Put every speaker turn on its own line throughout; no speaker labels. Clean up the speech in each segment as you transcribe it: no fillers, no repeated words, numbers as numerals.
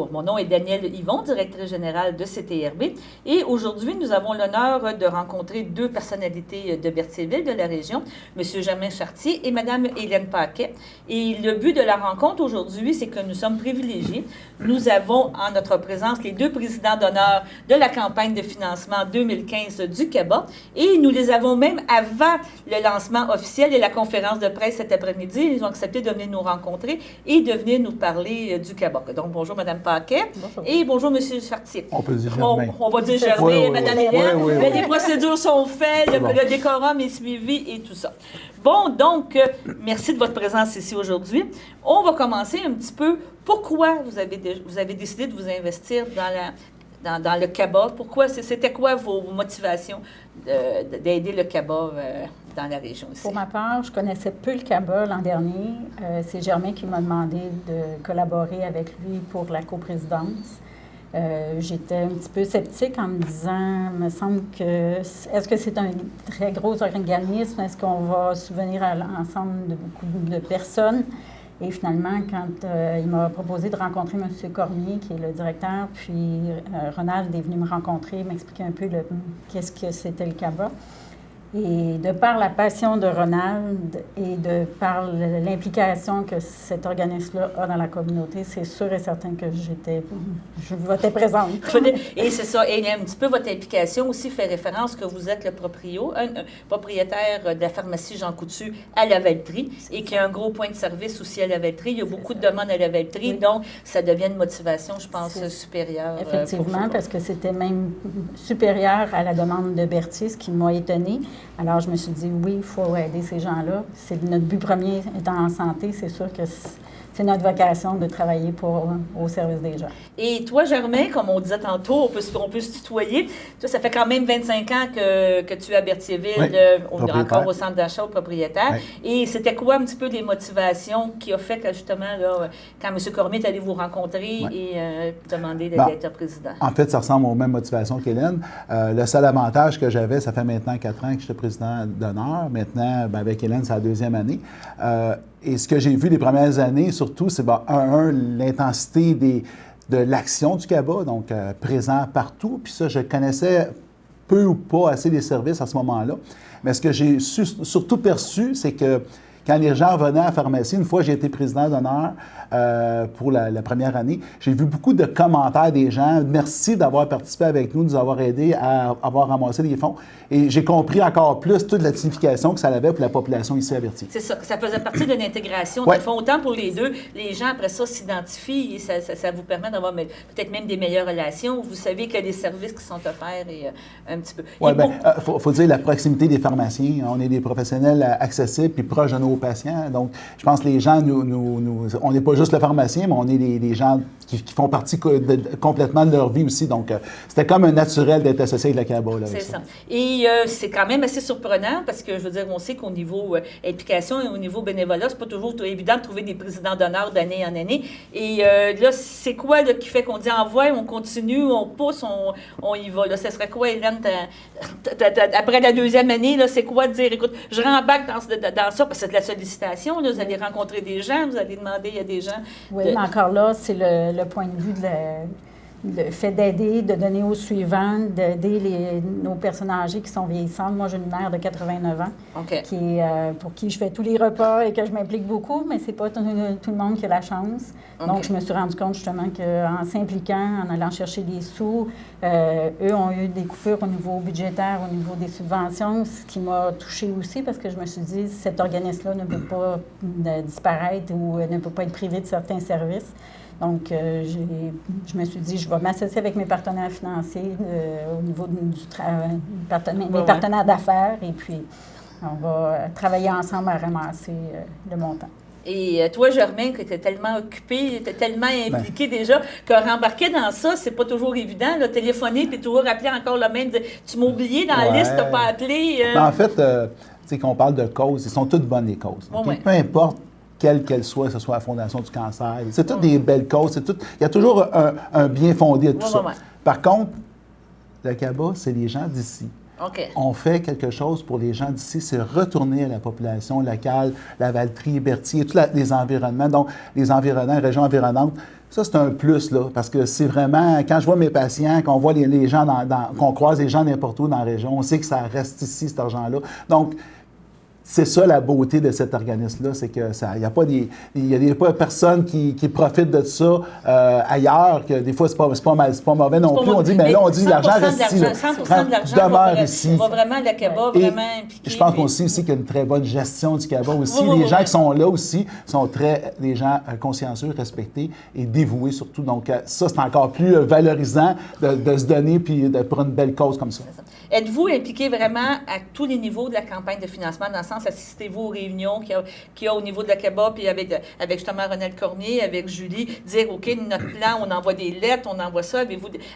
Bonjour, mon nom est Danielle Yvon, directrice générale de CTRB. Et aujourd'hui, nous avons l'honneur de rencontrer deux personnalités de Berthierville, de la région, M. Germain Chartier et Mme Hélène Paquet. Et le but de la rencontre aujourd'hui, c'est que nous sommes privilégiés. Nous avons en notre présence les deux présidents d'honneur de la campagne de financement 2015 du CABA. Et nous les avons même avant le lancement officiel et la conférence de presse cet après-midi. Ils ont accepté de venir nous rencontrer et de venir nous parler du CABA. Donc, bonjour, Mme Paquet. Bonjour. Et bonjour, M. Chartier.
On peut dire Germain.
On va dire Germain,
oui,
Mme Hélène.
Oui.
Les procédures sont faites, le décorum est suivi et tout ça. Bon, donc, merci de votre présence ici aujourd'hui. On va commencer un petit peu. Pourquoi vous avez décidé de vous investir dans le CABA? Pourquoi? C'était quoi vos motivations d'aider le CABA dans la région ici?
Pour ma part, je connaissais peu le CABA l'an dernier. C'est Germain qui m'a demandé de collaborer avec lui pour la coprésidence. J'étais un petit peu sceptique en me disant, me semble que, est-ce que c'est un très gros organisme? Est-ce qu'on va subvenir à l'ensemble de beaucoup de personnes? Et finalement, quand il m'a proposé de rencontrer M. Cormier, qui est le directeur, puis Ronald est venu me rencontrer, m'expliquer un peu qu'est-ce que c'était le CABA. Et de par la passion de Ronald et de par l'implication que cet organisme-là a dans la communauté, c'est sûr et certain que je votais présente.
Et c'est ça. Et un petit peu votre implication aussi fait référence que vous êtes le propriétaire de la pharmacie Jean Coutu à la Valtrie et qu'il y a un gros point de service aussi à la Valtrie. Il y a beaucoup de demandes à la Valtrie, oui. Donc ça devient une motivation, je pense, supérieure.
Effectivement, parce que c'était même supérieur à la demande de Berthier, ce qui m'a étonnée. Alors, je me suis dit, oui, il faut aider ces gens-là. C'est notre but premier étant en santé, c'est sûr que c'est notre vocation de travailler au service des gens.
Et toi, Germain, comme on disait tantôt, on peut se tutoyer. Toi, ça fait quand même 25 ans que tu es à Berthierville, oui, encore au centre d'achat, au propriétaire. Oui. Et c'était quoi un petit peu les motivations qui ont fait que, justement, là, quand M. Cormier est allé vous rencontrer et demander d'être président?
En fait, ça ressemble aux mêmes motivations qu'Hélène. Le seul avantage que j'avais, ça fait maintenant 4 ans que j'étais président d'honneur. Maintenant, avec Hélène, c'est la 2e année. Et ce que j'ai vu les premières années, surtout, c'est l'intensité de l'action du CABA, donc présent partout. Puis ça, je connaissais peu ou pas assez les services à ce moment-là. Mais ce que j'ai surtout perçu, c'est que quand les gens venaient à la pharmacie, une fois j'ai été président d'honneur pour la première année, j'ai vu beaucoup de commentaires des gens. Merci d'avoir participé avec nous, de nous avoir aidés à avoir ramassé les fonds. Et j'ai compris encore plus toute la signification que ça avait pour la population ici à Berthier.
C'est ça, ça faisait partie de l'intégration. Ouais. Autant pour les deux, les gens après ça s'identifient et ça vous permet d'avoir peut-être même des meilleures relations. Vous savez que les services qui sont offerts et un petit peu.
Oui, bien, faut dire la proximité des pharmaciens. On est des professionnels accessibles puis proches de nos patients. Donc, je pense que les gens, on n'est pas juste le pharmacien, mais on est des gens qui font partie complètement de leur vie aussi. Donc, c'était comme un naturel d'être associé avec la CABA.
C'est ça. Et c'est quand même assez surprenant parce que, je veux dire, on sait qu'au niveau implication et au niveau bénévolat, c'est pas toujours évident de trouver des présidents d'honneur d'année en année. Et là, c'est quoi là, qui fait qu'on dit envoie, on continue, on pousse, on y va? Là, ce serait quoi, Hélène, après la 2e année, là, c'est quoi de dire, écoute, je rembarque dans ça parce que c'est de la sollicitation, là, vous allez rencontrer des gens, vous allez demander à des gens.
Oui, mais encore là, c'est le point de vue le fait d'aider, de donner aux suivants, d'aider nos personnes âgées qui sont vieillissantes. Moi, j'ai une mère de 89 ans pour qui je fais tous les repas et que je m'implique beaucoup, mais c'est pas tout le monde qui a la chance. Donc, je me suis rendu compte justement qu'en s'impliquant, en allant chercher des sous, eux ont eu des coupures au niveau budgétaire, au niveau des subventions, ce qui m'a touchée aussi parce que je me suis dit, cet organisme-là ne peut pas disparaître ou ne peut pas être privé de certains services. Donc, je me suis dit, je vais m'associer avec mes partenaires financiers au niveau mes partenaires d'affaires et puis on va travailler ensemble à ramasser le montant.
Et toi, Germain, qui était tellement occupé, était tellement impliqué déjà, que rembarquer dans ça, c'est pas toujours évident. Là, téléphoner puis toujours rappeler encore le même, tu m'as oublié dans la liste, t'as pas appelé.
En fait, tu sais, quand on parle de causes, ils sont toutes bonnes les causes. Okay? Peu importe quelle qu'elle soit, que ce soit la Fondation du cancer. C'est toutes des belles causes. Il y a toujours un bien fondé à tout ça. Par contre, le CABA, c'est les gens d'ici.
OK.
On fait quelque chose pour les gens d'ici, c'est retourner à la population locale, la Valtrie, Berthier, tous les environnements, donc les environnants, les régions environnantes. Ça, c'est un plus, là, parce que c'est vraiment, quand je vois mes patients, qu'on voit les gens, qu'on croise les gens n'importe où dans la région, on sait que ça reste ici, cet argent-là. Donc, c'est ça la beauté de cet organisme-là, c'est que il n'y a pas personne qui profite de ça ailleurs, que des fois, c'est pas mauvais non plus. On dit, mais là, on dit l'argent reste ici.
100% de l'argent
demeure ici.
va vraiment le CABA, vraiment impliqué.
Je pense aussi qu'il y a une très bonne gestion du CABA aussi. Les gens qui sont là aussi sont des gens consciencieux, respectés et dévoués surtout. Donc, ça, c'est encore plus valorisant de se donner pour une belle cause comme ça.
Êtes-vous impliqué vraiment à tous les niveaux de la campagne de financement, dans le sens, assistez-vous aux réunions qu'il y a au niveau de la CABA, puis avec justement Ronald Cormier, avec Julie, dire, OK, notre plan, on envoie des lettres, on envoie ça.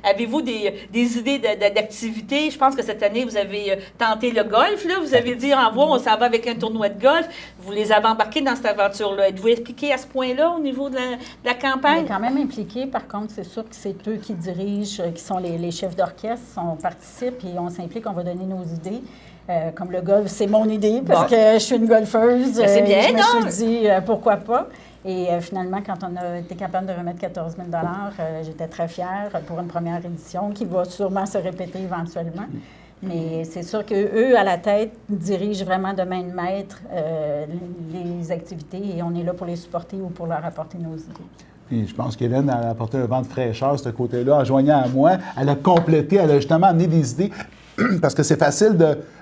Avez-vous des idées d'activités? Je pense que cette année, vous avez tenté le golf, là. Vous avez dit, on s'en va avec un tournoi de golf. Vous les avez embarqués dans cette aventure-là. Êtes-vous impliqué à ce point-là au niveau de la campagne?
On est quand même impliqué. Par contre, c'est sûr que c'est eux qui dirigent, qui sont les chefs d'orchestre. On participe et on s'implique, on va donner nos idées. Comme le golf, c'est mon idée parce que je suis une golfeuse.
C'est bien,
je me suis dit pourquoi pas. Et finalement, quand on a été capable de remettre 14 000 j'étais très fière pour une première édition qui va sûrement se répéter éventuellement. Mais c'est sûr qu'eux, à la tête, dirigent vraiment de main de maître les activités et on est là pour les supporter ou pour leur apporter nos idées.
Puis je pense qu'Hélène a apporté un vent de fraîcheur, ce côté-là, en joignant à moi. Elle a complété, elle a justement amené des idées. Parce que c'est facile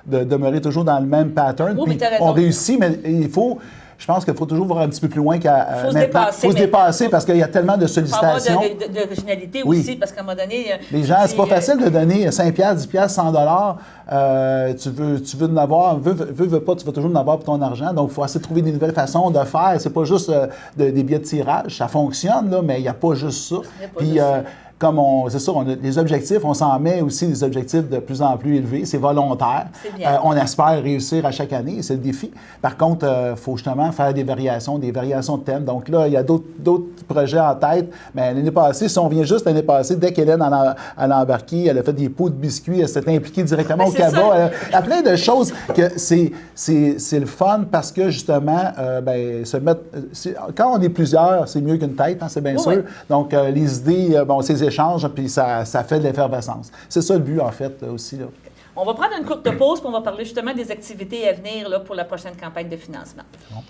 de demeurer toujours dans le même pattern.
Oui,
puis on réussit, mais je pense qu'il faut toujours voir un petit peu plus loin qu'à maintenant. Il faut se dépasser parce qu'il y a tellement de sollicitations.
Il faut avoir d'originalité aussi, parce qu'à un moment donné...
Les gens, c'est pas facile de donner 5 $, 10 $, 100 $. Tu veux en avoir, veux pas, tu vas toujours en avoir pour ton argent. Donc, il faut essayer de trouver des nouvelles façons de faire. C'est pas juste des billets de tirage. Ça fonctionne, là, mais il n'y a pas juste ça. Puis, comme c'est ça, on a des objectifs, on s'en met aussi des objectifs de plus en plus élevés. C'est volontaire. On espère réussir à chaque année, c'est le défi. Par contre, il faut justement faire des variations de thèmes. Donc là, il y a d'autres projets en tête. Mais l'année passée, si on vient juste l'année passée, dès qu'Hélène elle a embarqué, elle a fait des pots de biscuits, elle s'est impliquée directement au CABA. Il y a plein de choses que c'est le fun parce que justement, quand on est plusieurs, c'est mieux qu'une tête, c'est bien sûr. Donc, les idées, ces échanges, puis ça fait de l'effervescence. C'est ça le but, en fait, aussi. Là.
On va prendre une courte pause, puis on va parler justement des activités à venir là, pour la prochaine campagne de financement.
Bon.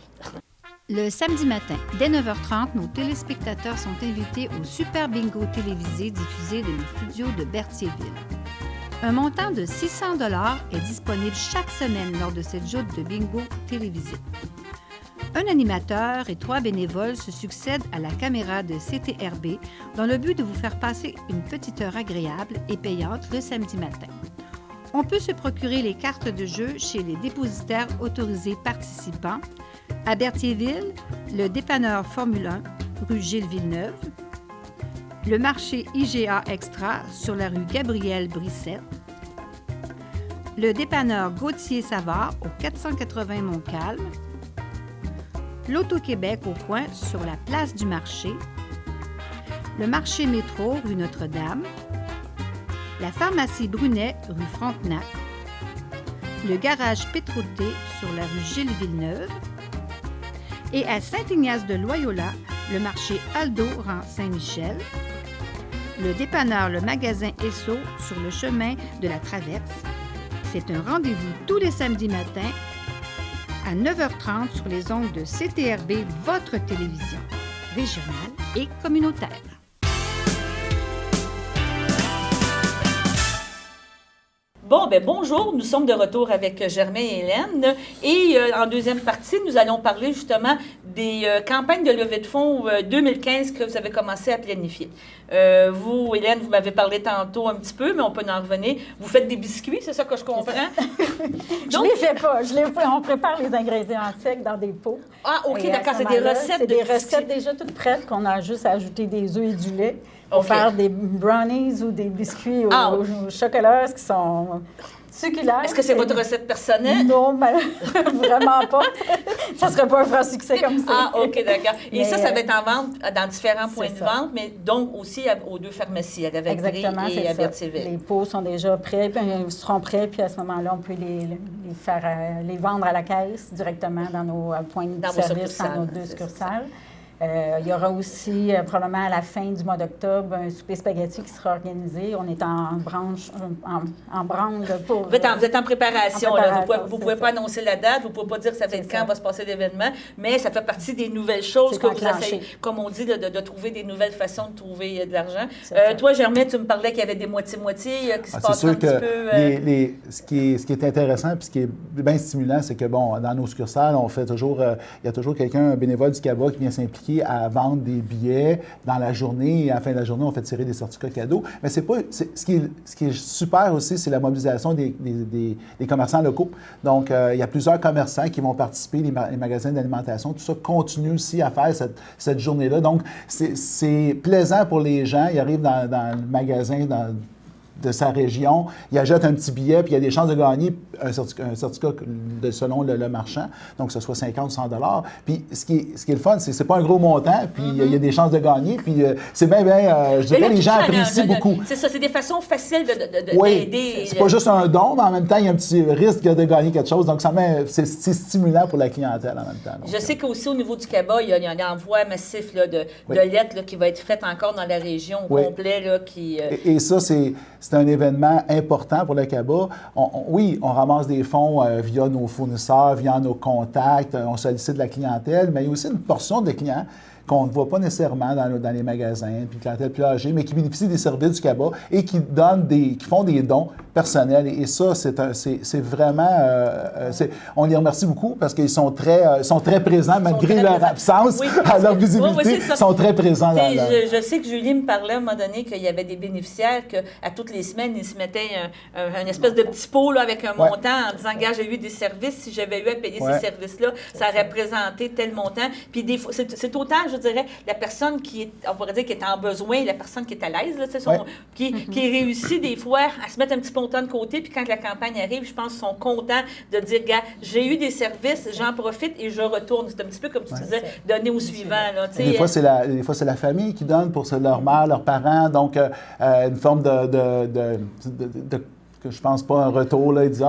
Le samedi matin, dès 9h30, nos téléspectateurs sont invités au Super Bingo télévisé diffusé de nos studios de Berthierville. Un montant de 600 $ est disponible chaque semaine lors de cette joute de bingo télévisé. Un animateur et 3 bénévoles se succèdent à la caméra de CTRB dans le but de vous faire passer une petite heure agréable et payante le samedi matin. On peut se procurer les cartes de jeu chez les dépositaires autorisés participants à Berthierville, le dépanneur Formule 1, rue Gilles Villeneuve, le marché IGA Extra sur la rue Gabriel Brissette, le dépanneur Gauthier-Savard au 480 Montcalm, l'Auto-Québec au coin sur la place du marché, le marché métro rue Notre-Dame, la pharmacie Brunet rue Frontenac, le garage Pétroté sur la rue Gilles Villeneuve et à Saint-Ignace-de-Loyola, le marché Aldo rang Saint-Michel, le dépanneur Le Magasin Esso sur le chemin de la Traverse. C'est un rendez-vous tous les samedis matins à 9h30 sur les ondes de CTRB, votre télévision régionale et communautaire.
Bonjour, nous sommes de retour avec Germain et Hélène. Et en deuxième partie, nous allons parler justement des campagnes de levée de fonds 2015 que vous avez commencé à planifier. Vous, Hélène, vous m'avez parlé tantôt un petit peu, mais on peut en revenir. Vous faites des biscuits, c'est ça que je comprends?
Donc, je les fais pas. On prépare les ingrédients secs dans des pots.
Ah, OK, d'accord. C'est des recettes
C'est des recettes déjà toutes prêtes qu'on a juste à ajouter des œufs et du lait pour faire des brownies ou des biscuits au chocolat, qui sont Succulent.
Est-ce que c'est votre recette personnelle?
Non, mais vraiment pas. Ça ne serait pas un franc succès comme ça.
Ah, OK, d'accord. Et ça va être en vente dans différents points de vente, mais donc aussi aux 2 pharmacies, à Lavaltrie et à Berthierville.
Les pots sont déjà prêts, puis ils seront prêts, puis à ce moment-là, on peut les vendre à la caisse directement dans nos points de service, dans nos 2 succursales. Il y aura aussi, probablement à la fin du mois d'octobre, un souper spaghetti qui sera organisé. On est en branle pour...
Vous êtes en préparation. Vous ne pouvez pas annoncer la date, vous ne pouvez pas dire ça va être quand va se passer l'événement, mais ça fait partie des nouvelles choses que vous essayez, comme on dit, de trouver des nouvelles façons de trouver de l'argent. Toi, Germaine, tu me parlais qu'il y avait des moitiés-moitiés qui se passent un petit peu...
Ce qui est intéressant et ce qui est bien stimulant, c'est que, bon, dans nos succursales, il y a toujours quelqu'un, un bénévole du CABA qui vient s'impliquer à vendre des billets dans la journée. Et à la fin de la journée, on fait tirer des certificats cadeaux. Mais ce qui est super aussi, c'est la mobilisation des commerçants locaux. Donc, il y a plusieurs commerçants qui vont participer, les magasins d'alimentation. Tout ça continue aussi à faire cette journée-là. Donc, c'est plaisant pour les gens. Ils arrivent dans le magasin, de sa région, il achète un petit billet, puis il y a des chances de gagner un certificat selon le marchand, donc que ce soit 50 ou 100 $. Puis ce qui est le fun, c'est pas un gros montant, puis il y a des chances de gagner, puis c'est bien, je dirais, les gens apprécient beaucoup.
C'est ça, c'est des façons faciles d'aider.
C'est pas juste un don, mais en même temps, il y a un petit risque de gagner quelque chose, donc c'est stimulant pour la clientèle en même temps. Donc,
je sais qu'aussi au niveau du CABA, il y a un envoi massif de lettres qui va être fait encore dans la région au complet.
Et ça, c'est un événement important pour le CABA. On ramasse des fonds via nos fournisseurs, via nos contacts, on sollicite la clientèle, mais il y a aussi une portion de clients qu'on ne voit pas nécessairement dans les magasins, puis clientèle plus âgée, mais qui bénéficient des services du CABA et qui font des dons personnels. Et ça, c'est vraiment... on les remercie beaucoup parce qu'ils sont très présents, malgré leur absence, leur visibilité, ils sont très présents.
Je sais que Julie me parlait à un moment donné qu'il y avait des bénéficiaires qu'à toutes les semaines, ils se mettaient un espèce de petit pot là, avec un montant en disant, gars, j'ai eu des services, si j'avais eu à payer ces services-là, ça aurait représenté tel montant. Puis des fois, c'est autant, je dirais, la personne qui est, on pourrait dire, qui est en besoin, la personne qui est à l'aise, là, qui réussit des fois à se mettre un petit montant de côté, puis quand la campagne arrive, je pense qu'ils sont contents de dire, gars, j'ai eu des services, j'en profite et je retourne. C'est un petit peu comme tu disais, donner au suivant. Là,
des fois, c'est la famille qui donne pour leur mère, leurs parents, donc une forme que je pense pas un retour, là, ils disent,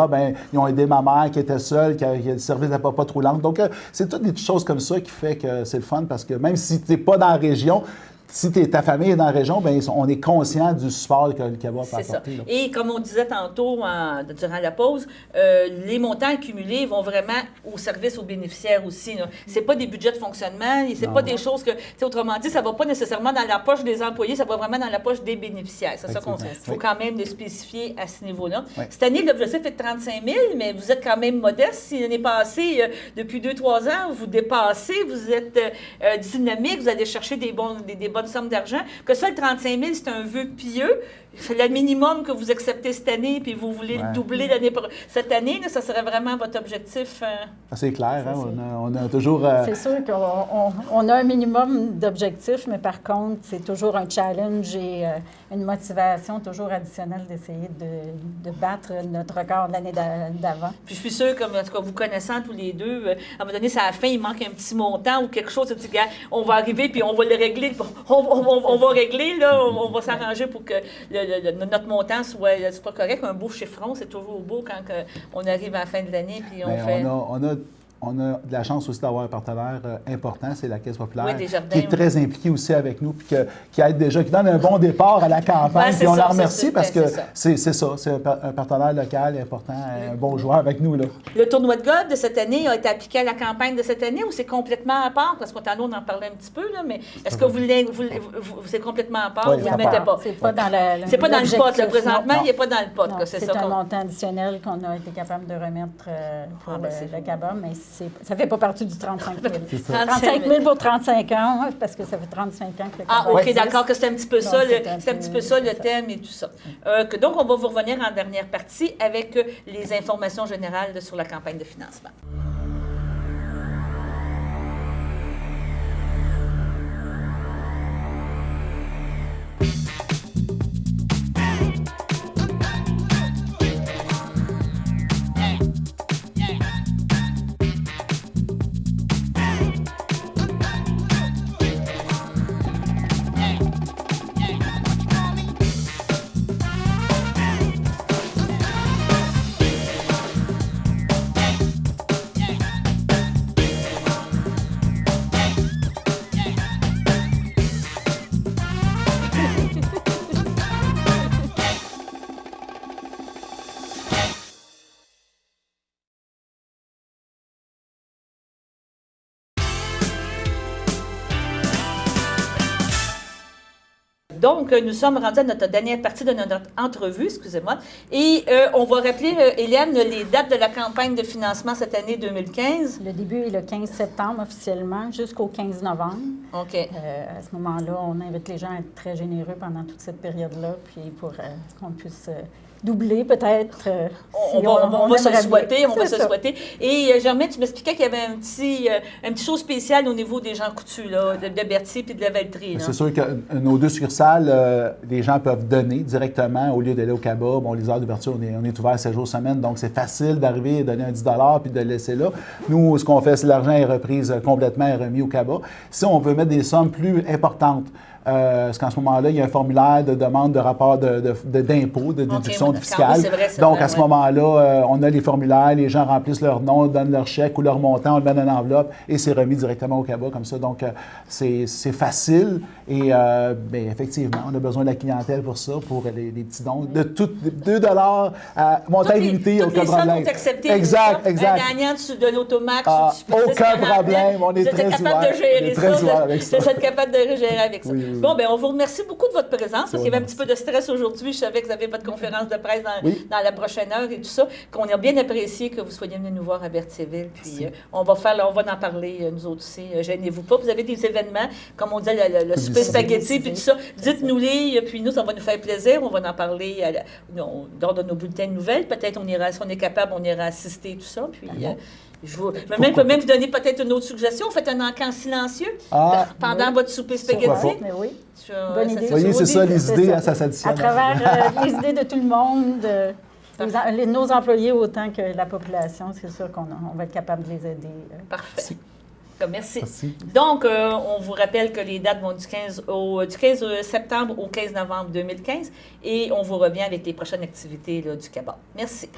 ils ont aidé ma mère qui était seule, qui a le service de papa trop lent. Donc, c'est toutes des choses comme ça qui fait que c'est le fun, parce que même si tu n'es pas dans la région, si ta famille est dans la région, bien, on est conscient du support que le CABA peut apporter. Là.
Et comme on disait tantôt durant la pause, les montants accumulés vont vraiment au service aux bénéficiaires aussi. Ce n'est pas des budgets de fonctionnement, ce n'est pas des choses que... Autrement dit, ça ne va pas nécessairement dans la poche des employés, ça va vraiment dans la poche des bénéficiaires. C'est ça qu'il faut quand même le spécifier à ce niveau-là. Oui. Cette année, l'objectif est de 35 000, mais vous êtes quand même modeste. Si l'année passée, depuis 2-3 ans, vous dépassez, vous êtes dynamique, vous allez chercher des bonnes somme d'argent, que ça, le 35 000, c'est un vœu pieux. C'est le minimum que vous acceptez cette année, puis vous voulez le doubler cette année. Là, ça serait vraiment votre objectif.
C'est clair, hein? On a toujours...
C'est sûr qu'on a un minimum d'objectifs, mais par contre, c'est toujours un challenge et une motivation toujours additionnelle d'essayer de battre notre record de l'année d'avant.
Puis je suis sûre, comme en tout cas, vous connaissant tous les deux, à un moment donné, c'est à la fin, il manque un petit montant ou quelque chose. Tu dis, on va arriver, puis on va le régler. On va régler, là, on va s'arranger pour que notre montant soit correct. Un beau chiffron, c'est toujours beau quand on arrive à la fin de l'année. Puis
on a de la chance aussi d'avoir un partenaire important, c'est la Caisse populaire,
Desjardins,
qui est très impliquée aussi avec nous, puis qui aide déjà, qui donne un bon départ à la campagne. Puis on la remercie parce que c'est un partenaire local important, un bon joueur avec nous. Là.
Le tournoi de golf de cette année a été appliqué à la campagne de cette année ou c'est complètement à part? Parce qu'on en parlait un petit peu, là, mais est-ce que c'est complètement à part? Vous ne le mettez pas?
C'est pas dans
c'est pas dans le pot. Là, présentement, il n'est pas dans le pot.
C'est un montant additionnel qu'on a été capable de remettre pour le CABA, mais ça ne fait pas partie du 35 000. 35 000 pour 35 ans, parce que ça fait 35 ans que le CABA
OK, d'accord, que c'est un petit peu ça, le thème et tout ça. Donc, on va vous revenir en dernière partie avec les informations générales sur la campagne de financement. Donc, nous sommes rendus à notre dernière partie de notre entrevue, excusez-moi, et on va rappeler, Éliane, les dates de la campagne de financement cette année 2015.
Le début est le 15 septembre officiellement, jusqu'au 15 novembre.
OK.
À ce moment-là, on invite les gens à être très généreux pendant toute cette période-là, puis pour qu'on puisse doubler peut-être.
On va se souhaiter, on va se souhaiter. Et Germaine, tu m'expliquais qu'il y avait un petit chose spécial au niveau des gens coutus, là, de Berthier et de la Valtrie.
C'est sûr que nos 2 succursales, les gens peuvent donner directement au lieu d'aller au cabas. Bon, les heures d'ouverture, on est ouvert 7 jours semaine, donc c'est facile d'arriver et donner un 10 puis de le laisser là. Nous, ce qu'on fait, c'est l'argent est repris complètement et remis au cabas. Si on veut mettre des sommes plus importantes, parce qu'en ce moment-là, il y a un formulaire de demande de rapport d'impôt, de déduction fiscale.
Oui, c'est vrai,
donc, à ce moment-là, on a les formulaires, les gens remplissent leur nom, donnent leur chèque ou leur montant, on le met dans une enveloppe et c'est remis directement au cabas comme ça. Donc, c'est facile et bien, effectivement, on a besoin de la clientèle pour ça, pour les petits dons. De 2 à montant limité, aucun problème.
Exact.
La
gagnante de l'automax.
Aucun problème, on est très ouvert.
Vous êtes capable de gérer avec ça. Bon, bien, on vous remercie beaucoup de votre présence, parce qu'il y avait un petit peu de stress aujourd'hui. Je savais que vous avez votre conférence de presse dans la prochaine heure et tout ça, qu'on a bien apprécié que vous soyez venus nous voir à Berthierville. Puis, on va en parler, nous autres aussi. Gênez-vous pas. Vous avez des événements, comme on dit, le souper spaghetti, puis tout ça. Dites-nous-les, puis nous, ça va nous faire plaisir. On va en parler lors de nos bulletins de nouvelles. Peut-être, si on est capable, on ira assister, tout ça. Puis, je peux même vous donner peut-être une autre suggestion. Faites un encan silencieux pendant votre souper spaghetti.
Mais oui. Bonne idée.
Vous voyez, c'est ça, les idées, ça s'additionne.
À travers les idées de tout le monde, nos employés autant que la population, c'est sûr qu'on va être capable de les aider.
Parfait. Merci. Donc, on vous rappelle que les dates vont du 15 septembre au 15 novembre 2015 et on vous revient avec les prochaines activités du cabas. Merci.